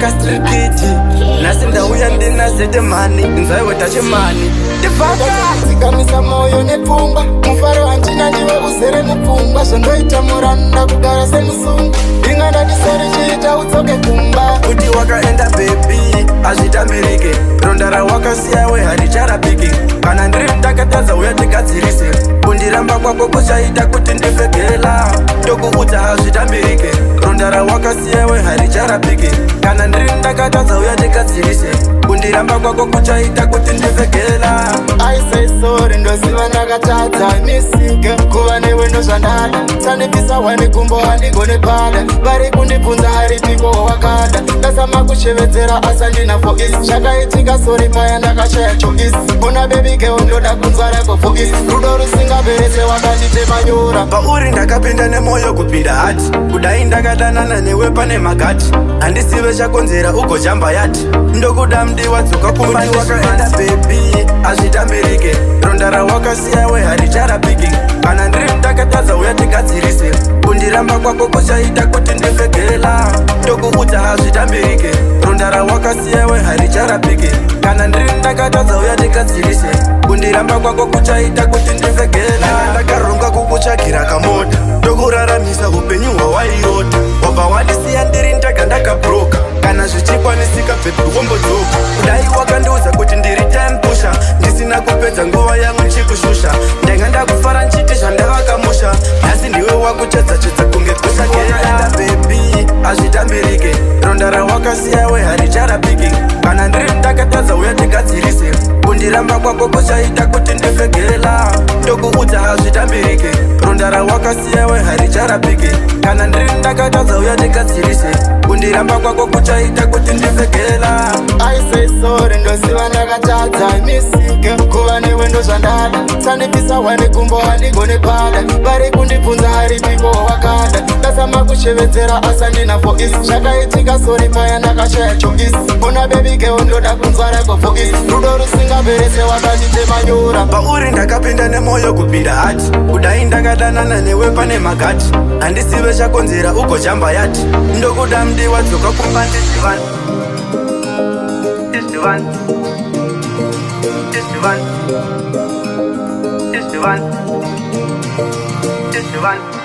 ka street kid nasi ndauya ndinazete mani inzaiwe tachimani dzikamisa moyo nepfungwa mufaro handina ndiwe uzere nepfungwa zvondoita muranda kugara semusungu inganda ndisori chiita udzoke kumba kuti wakaenda bebi hazvitambirike ronda rawakasiyawe haricharapiki kana ndiri ndakatadza uya tigadzirise kundiramba kwako kuchaita kuti ndifegela tokuudza hazvitambirike ronda rawakasiyawe haricharapiki kana ndiri ndakatadza uya tigadzirise kundiramba kwako kuchaita kuti ndifegela aisaisori ndoziva ndakatadza misike kuva newe ndozvandada sandipisa wani kumbo handigone pada vari kundibvunza haripiko wawakada ndasama kushevedzera asandina foisi zvakaitika sori paya ndakashaya choisi una bebikeo ndoda kunzwa rako foisi rudo rusingaperese wakanditema pauri ndakapinda nemwoyo kupinda hati kudai ndakadanana newe pane magati handisive chakonzera ugojamba yati ndokuda mdiwa dzoka kumbani wakaenda bebi hazvitambirike ronda rawakasiyawe haricharapiki kana ndiri ndakatadza uya tigadzirise kundiramba kwako kuchaita kuti ndifegela tokuudza hazvitambirike ronda rawakasiyawe haricharapiki kana ndiri ndakatadza uya tigadzirise kundiramba kwako kuchaita kuti ndifegela ndakaronga kukutsvagira kamoda ndokuraramisa upenyu hwawairota wabva wadisiya ndiri ndaga ndakabroka kana zvichikwanisika bhebi wombodzoka kudai wakandiudza kuti ndiri time pusha ndisina kupedza nguva yangu nchikushusha ndanga ndakufara nchiti zvandavakamusha nhasi ndiwe wakuchedza-chedza kunge kushakeraenda bebi hazvitambirike ronda rawakasiyawe haricharapiki kana ndiri ndakatadza uya tigadzirise kundiramba kwako kuchaita kuti ndifegela tokuudza hazvitambirike ronda rawakasiyawe haricharapiki kana ndiri ndakatadza uya tigadzirise kundiramba kwako kuchaita kuti ndifegela aisaisori ndoziva ndakatadza misike kuva newe ndozvandada sandipisa wani kumbo handigone pada vari kundibvunza haripiko wawakada ndasama kushevedzera asandina foisi zvakaitika sori paya ndakashaya choisi una bebikeo ndoda kunzwa rako foisi rudo rusingaperese wakanditema pauri ndakapinda nemwoyo kupinda hati kudai ndakadanana newe pane magati handisive chakonzera ugojamba yati ndokuda mdiwa dzoka kumba ndizivani It's the one.